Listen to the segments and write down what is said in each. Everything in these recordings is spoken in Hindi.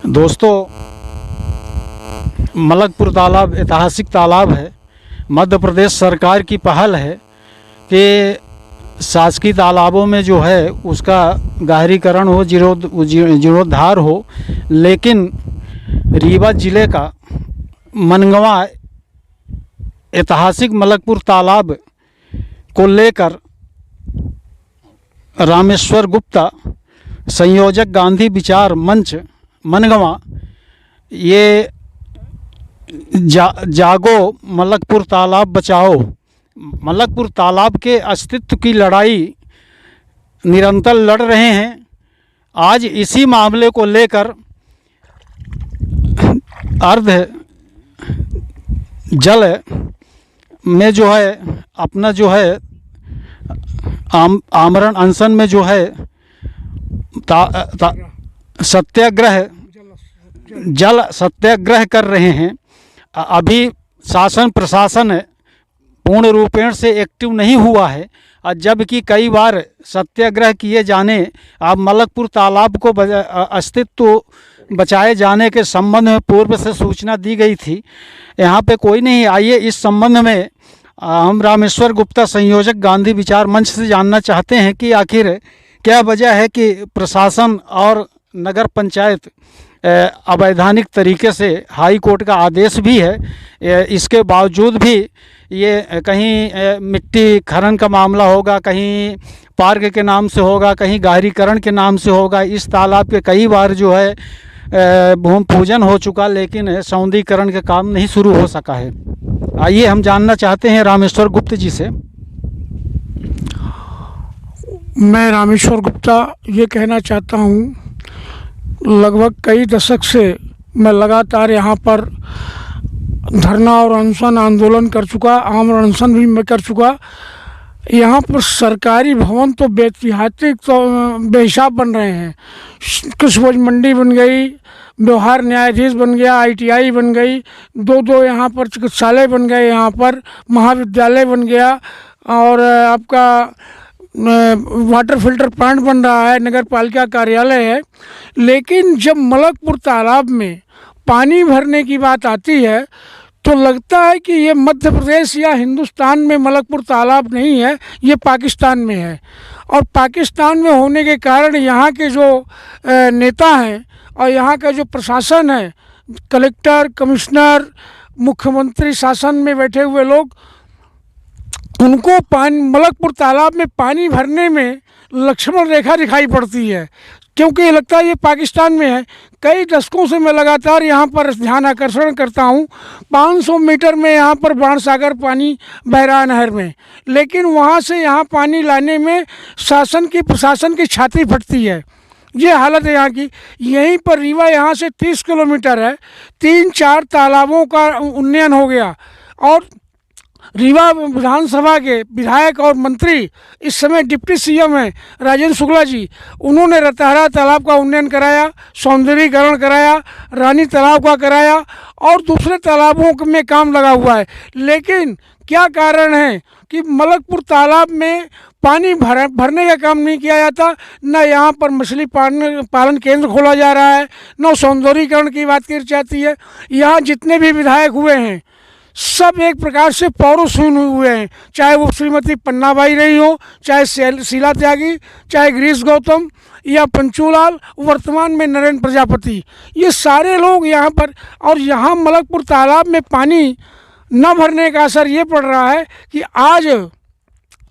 दोस्तों, मलकपुर तालाब ऐतिहासिक तालाब है। मध्य प्रदेश सरकार की पहल है कि शासकीय तालाबों में जो है उसका गहरीकरण हो, जीर्णोद्धार हो। लेकिन रीवा जिले का मनगवा ऐतिहासिक मलकपुर तालाब को लेकर रामेश्वर गुप्ता, संयोजक गांधी विचार मंच मनगवा, ये जागो मलकपुर तालाब बचाओ, मलकपुर तालाब के अस्तित्व की लड़ाई निरंतर लड़ रहे हैं। आज इसी मामले को लेकर अर्ध जल में जो है अपना जो है आमरण अनशन में जो है सत्याग्रह, जल सत्याग्रह कर रहे हैं। अभी शासन प्रशासन पूर्ण रूपेण से एक्टिव नहीं हुआ है, जबकि कई बार सत्याग्रह किए जाने, अब मलकपुर तालाब को अस्तित्व बचाए जाने के संबंध में पूर्व से सूचना दी गई थी। यहाँ पे कोई नहीं। आइए इस संबंध में हम रामेश्वर गुप्ता, संयोजक गांधी विचार मंच से जानना चाहते हैं कि आखिर क्या वजह है कि प्रशासन और नगर पंचायत अवैधानिक तरीके से, हाई कोर्ट का आदेश भी है, इसके बावजूद भी ये कहीं मिट्टी खनन का मामला होगा, कहीं पार्क के नाम से होगा, कहीं गहरीकरण के नाम से होगा। इस तालाब के कई बार जो है भूमि पूजन हो चुका, लेकिन सौंदर्यीकरण का काम नहीं शुरू हो सका है। आइए हम जानना चाहते हैं रामेश्वर गुप्ता जी से। मैं रामेश्वर गुप्ता ये कहना चाहता हूँ, लगभग कई दशक से मैं लगातार यहाँ पर धरना और अनशन आंदोलन कर चुका, आमरण अनशन भी मैं कर चुका। यहाँ पर सरकारी भवन तो बेतिहातिक तो बेहिसाब बन रहे हैं। कृषि उपज मंडी बन गई, व्यवहार न्यायाधीश बन गया, ITI बन गई, दो यहाँ पर चिकित्सालय बन गए, यहाँ पर महाविद्यालय बन गया, और आपका वाटर फिल्टर प्लांट बन रहा है, नगर पालिका कार्यालय है। लेकिन जब मलकपुर तालाब में पानी भरने की बात आती है तो लगता है कि ये मध्य प्रदेश या हिंदुस्तान में मलकपुर तालाब नहीं है, ये पाकिस्तान में है। और पाकिस्तान में होने के कारण यहाँ के जो नेता हैं और यहाँ का जो प्रशासन है, कलेक्टर, कमिश्नर, मुख्यमंत्री, शासन में बैठे हुए लोग, उनको मलकपुर तालाब में पानी भरने में लक्ष्मण रेखा दिखाई पड़ती है, क्योंकि ये लगता है ये पाकिस्तान में है। कई दशकों से मैं लगातार यहाँ पर ध्यान आकर्षण करता हूँ। 500 मीटर में यहाँ पर बाणसागर पानी बह रहा है नहर में, लेकिन वहाँ से यहाँ पानी लाने में शासन की, प्रशासन की छाती फटती है। ये हालत है यहाँ की। यहीं पर रीवा यहाँ से 30 किलोमीटर है, 3-4 तालाबों का उन्नयन हो गया, और रीवा विधानसभा के विधायक और मंत्री इस समय डिप्टी CM हैं राजेंद्र शुक्ला जी। उन्होंने रतहरा तालाब का उन्नयन कराया, सौंदर्यीकरण कराया, रानी तालाब का कराया, और दूसरे तालाबों में काम लगा हुआ है। लेकिन क्या कारण है कि मलकपुर तालाब में पानी भरने का काम नहीं किया जाता? न यहाँ पर मछली पालन केंद्र खोला जा रहा है, न सौंदर्यीकरण की बात की जाती है। यहाँ जितने भी विधायक हुए हैं सब एक प्रकार से पौरुषहीन हुए हैं, चाहे वो श्रीमती पन्नाबाई रही हो, चाहे शीला त्यागी, चाहे गिरीश गौतम या पंचूलाल, वर्तमान में नरेंद्र प्रजापति, ये सारे लोग यहाँ पर। और यहाँ मलकपुर तालाब में पानी न भरने का असर ये पड़ रहा है कि आज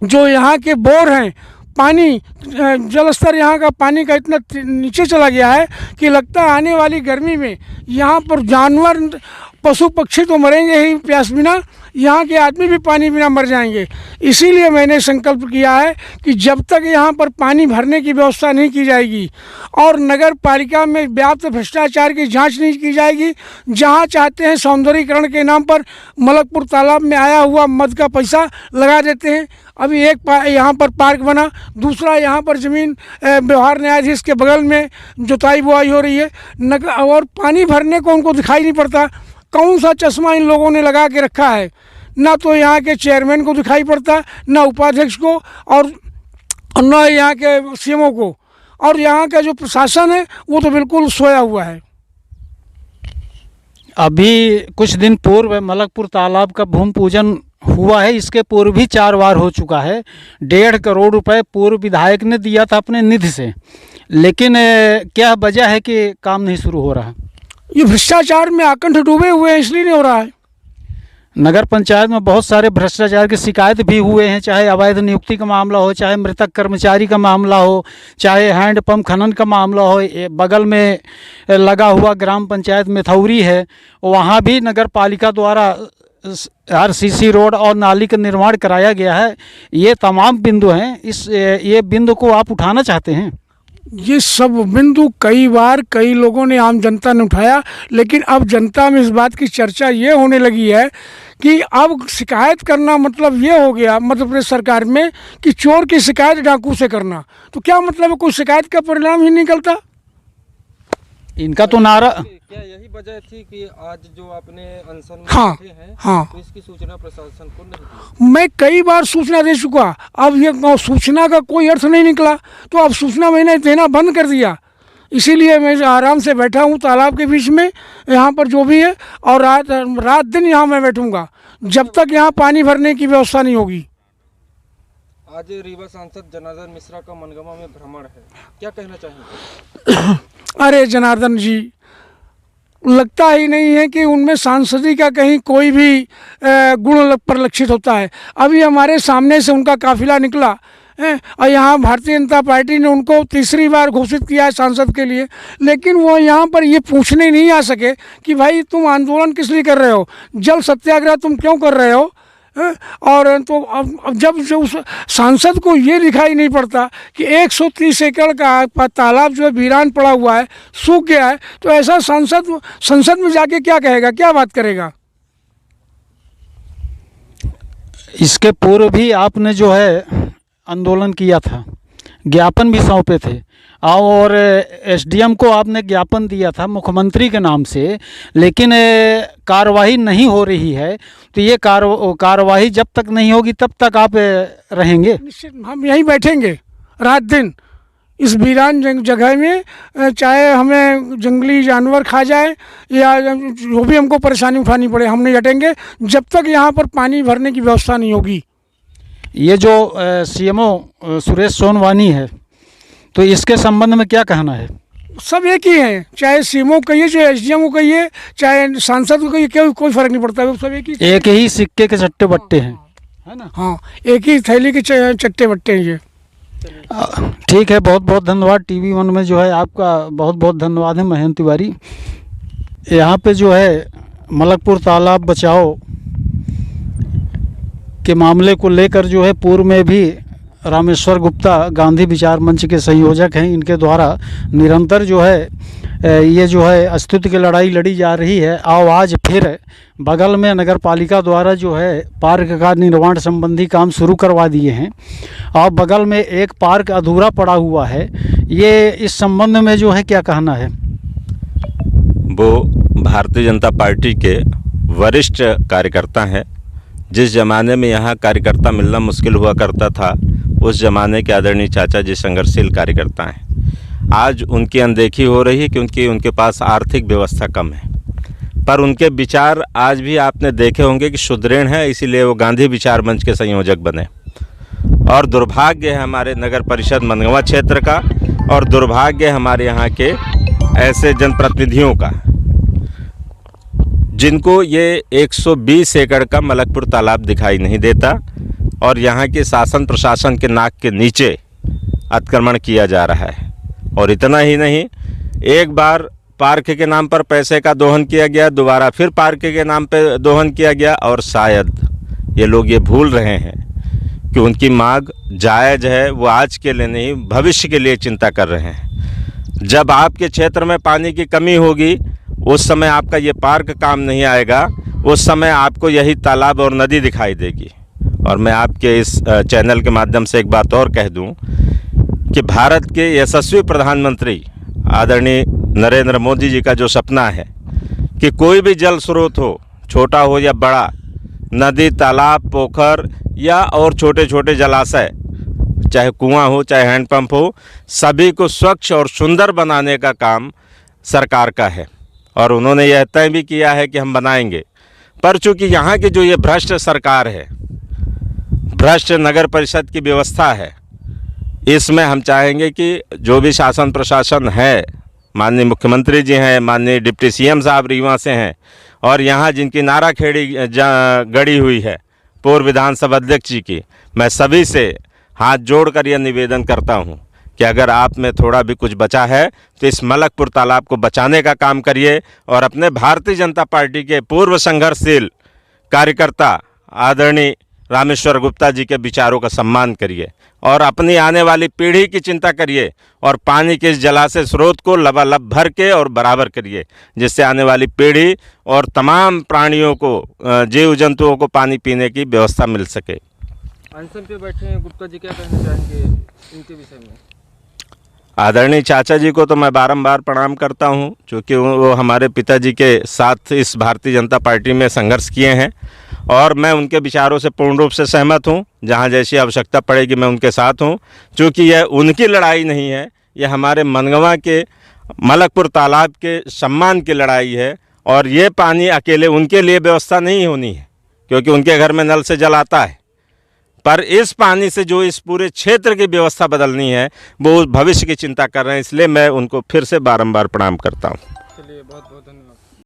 जो यहाँ के बोर हैं, पानी जल स्तर यहाँ का पानी का इतना नीचे चला गया है कि लगता है आने वाली गर्मी में यहाँ पर जानवर, पशु पक्षी तो मरेंगे ही प्यास बिना, यहाँ के आदमी भी पानी बिना मर जाएंगे। इसीलिए मैंने संकल्प किया है कि जब तक यहाँ पर पानी भरने की व्यवस्था नहीं की जाएगी और नगर पालिका में व्याप्त भ्रष्टाचार की जांच नहीं की जाएगी, जहाँ चाहते हैं सौंदर्यीकरण के नाम पर मलकपुर तालाब में आया हुआ मद का पैसा लगा देते हैं। अभी एक यहाँ पर पार्क बना, दूसरा यहाँ पर ज़मीन व्यवहार न्यायाधीश के बगल में जुताई बुआई हो रही है, और पानी भरने को उनको दिखाई नहीं पड़ता। कौन सा चश्मा इन लोगों ने लगा के रखा है? ना तो यहाँ के चेयरमैन को दिखाई पड़ता, ना उपाध्यक्ष को, और न यहाँ के CMO को, और यहाँ का जो प्रशासन है वो तो बिल्कुल सोया हुआ है। अभी कुछ दिन पूर्व मलकपुर तालाब का भूमि पूजन हुआ है। इसके पूर्व भी 4 बार हो चुका है। 1.5 करोड़ रुपए पूर्व विधायक ने दिया था अपने निधि से, लेकिन क्या वजह है कि काम नहीं शुरू हो रहा? ये भ्रष्टाचार में आकंठ डूबे हुए हैं, इसलिए नहीं हो रहा है। नगर पंचायत में बहुत सारे भ्रष्टाचार की शिकायत भी हुए हैं, चाहे अवैध नियुक्ति का मामला हो, चाहे मृतक कर्मचारी का मामला हो, चाहे हैंडपंप खनन का मामला हो। बगल में लगा हुआ ग्राम पंचायत मेथौरी है, वहाँ भी नगर पालिका द्वारा आरसीसी रोड और नाली का निर्माण कराया गया है। ये तमाम बिंदु हैं, ये बिंदु को आप उठाना चाहते हैं? ये सब बिंदु कई बार कई लोगों ने, आम जनता ने उठाया, लेकिन अब जनता में इस बात की चर्चा ये होने लगी है कि अब शिकायत करना मतलब ये हो गया मध्य प्रदेश सरकार में कि चोर की शिकायत डाकू से करना। तो क्या मतलब है, कोई शिकायत का परिणाम ही निकलता? इनका तो नारा क्या यही वजह थी कि आज जो आपने अनशन में हाँ, बैठे हैं, हाँ। तो इसकी सूचना प्रशासन को नहीं दी? मैं कई बार सूचना दे चुका, अब ये सूचना का कोई अर्थ नहीं निकला, तो अब सूचना मैंने देना बंद कर दिया। इसीलिए मैं आराम से बैठा हूँ तालाब के बीच में, यहाँ पर जो भी है, और रात दिन यहाँ मैं बैठूँगा जब तक यहाँ पानी भरने की व्यवस्था नहीं होगी। आज रीवा सांसद जनार्दन मिश्रा का मनगमा में भ्रमण है, क्या कहना चाहेंगे? अरे जनार्दन जी, लगता ही नहीं है कि उनमें सांसदी का कहीं कोई भी गुण परिलक्षित होता है। अभी हमारे सामने से उनका काफिला निकला है और यहाँ भारतीय जनता पार्टी ने उनको तीसरी बार घोषित किया है सांसद के लिए, लेकिन वो यहाँ पर ये पूछने नहीं आ सके कि भाई तुम आंदोलन किस लिए कर रहे हो, जल सत्याग्रह तुम क्यों कर रहे हो। और तो अब जब जो उस सांसद को ये दिखाई नहीं पड़ता कि 130 एकड़ का तालाब जो है वीरान पड़ा हुआ है, सूख गया है, तो ऐसा सांसद संसद में जाके क्या कहेगा, क्या बात करेगा? इसके पूर्व भी आपने जो है आंदोलन किया था, ज्ञापन भी सौंपे थे, और एसडीएम को आपने ज्ञापन दिया था मुख्यमंत्री के नाम से, लेकिन कार्रवाई नहीं हो रही है। तो ये कार्रवाई जब तक नहीं होगी तब तक आप रहेंगे? निश्चित हम यहीं बैठेंगे रात दिन इस वीरान जगह में, चाहे हमें जंगली जानवर खा जाए या जो भी हमको परेशानी उठानी पड़े, हम नहीं हटेंगे जब तक यहाँ पर पानी भरने की व्यवस्था नहीं होगी। ये जो सीएमओ सुरेश सोनवानी है, तो इसके संबंध में क्या कहना है? सब एक ही हैं, चाहे सीएमओ कहिए, चाहे एसडीएम को कहिए, चाहे सांसद को कहिए, कोई फर्क नहीं पड़ता है, सब एक ही सिक्के के चट्टे बट्टे हैं, है ना? हाँ, एक ही थैली के चट्टे बट्टे हैं ये। ठीक है, बहुत बहुत धन्यवाद। TV1 में जो है आपका बहुत बहुत धन्यवाद है महेंद्र तिवारी। यहाँ पे जो है मलकपुर तालाब बचाओ के मामले को लेकर जो है पूर्व में भी रामेश्वर गुप्ता गांधी विचार मंच के संयोजक हैं, इनके द्वारा निरंतर जो है ये जो है अस्तित्व की लड़ाई लड़ी जा रही है। और आज फिर बगल में नगर पालिका द्वारा जो है पार्क का निर्माण संबंधी काम शुरू करवा दिए हैं, और बगल में एक पार्क अधूरा पड़ा हुआ है। ये इस संबंध में जो है क्या कहना है? वो भारतीय जनता पार्टी के वरिष्ठ कार्यकर्ता हैं। जिस ज़माने में यहाँ कार्यकर्ता मिलना मुश्किल हुआ करता था, उस ज़माने के आदरणीय चाचा जी संघर्षशील कार्यकर्ता हैं। आज उनकी अनदेखी हो रही है क्योंकि उनके पास आर्थिक व्यवस्था कम है, पर उनके विचार आज भी आपने देखे होंगे कि सुदृढ़ हैं, इसीलिए वो गांधी विचार मंच के संयोजक बने। और दुर्भाग्य है हमारे नगर परिषद मनगवा क्षेत्र का, और दुर्भाग्य है हमारे यहाँ के ऐसे जनप्रतिनिधियों का जिनको ये 120 एकड़ का मलकपुर तालाब दिखाई नहीं देता, और यहाँ के शासन प्रशासन के नाक के नीचे अतिक्रमण किया जा रहा है। और इतना ही नहीं, एक बार पार्क के नाम पर पैसे का दोहन किया गया, दोबारा फिर पार्क के नाम पर दोहन किया गया, और शायद ये लोग ये भूल रहे हैं कि उनकी मांग जायज़ है, वो आज के लिए नहीं भविष्य के लिए चिंता कर रहे हैं। जब आपके क्षेत्र में पानी की कमी होगी, उस समय आपका ये पार्क काम नहीं आएगा, उस समय आपको यही तालाब और नदी दिखाई देगी। और मैं आपके इस चैनल के माध्यम से एक बात और कह दूं कि भारत के यशस्वी प्रधानमंत्री आदरणीय नरेंद्र मोदी जी का जो सपना है कि कोई भी जल स्रोत हो, छोटा हो या बड़ा, नदी, तालाब, पोखर या और छोटे छोटे जलाशय, चाहे कुआं हो चाहे हैंडपंप हो, सभी को स्वच्छ और सुंदर बनाने का काम सरकार का है। और उन्होंने यह तय भी किया है कि हम बनाएंगे। पर चूँकि यहाँ की जो ये भ्रष्ट सरकार है, भ्रष्ट नगर परिषद की व्यवस्था है, इसमें हम चाहेंगे कि जो भी शासन प्रशासन है, माननीय मुख्यमंत्री जी हैं, माननीय डिप्टी सीएम साहब रीवा से हैं, और यहाँ जिनकी नाराखेड़ी गड़ी हुई है पूर्व विधानसभा अध्यक्ष जी की, मैं सभी से हाथ जोड़कर यह निवेदन करता हूँ कि अगर आप में थोड़ा भी कुछ बचा है तो इस मलकपुर तालाब को बचाने का काम करिए और अपने भारतीय जनता पार्टी के पूर्व संघर्षशील कार्यकर्ता आदरणीय रामेश्वर गुप्ता जी के विचारों का सम्मान करिए और अपनी आने वाली पीढ़ी की चिंता करिए और पानी के इस जलाशय स्रोत को लबालब भर के और बराबर करिए, जिससे आने वाली पीढ़ी और तमाम प्राणियों को, जीव जंतुओं को पानी पीने की व्यवस्था मिल सके। अनशन पे बैठे हैं गुप्ता जी, क्या कहना चाहेंगे इनके विषय में? आदरणीय चाचा जी को तो मैं बारंबार प्रणाम करता हूं, क्योंकि वो हमारे पिताजी के साथ इस भारतीय जनता पार्टी में संघर्ष किए हैं और मैं उनके विचारों से पूर्ण रूप से सहमत हूं। जहां जैसी आवश्यकता पड़ेगी मैं उनके साथ हूं, क्योंकि यह उनकी लड़ाई नहीं है, यह हमारे मनगवा के मलकपुर तालाब के सम्मान की लड़ाई है। और ये पानी अकेले उनके लिए व्यवस्था नहीं होनी है, क्योंकि उनके घर में नल से जल आता है, पर इस पानी से जो इस पूरे क्षेत्र की व्यवस्था बदलनी है वो भविष्य की चिंता कर रहे हैं। इसलिए मैं उनको फिर से बारंबार प्रणाम करता हूँ। चलिए, बहुत बहुत धन्यवाद।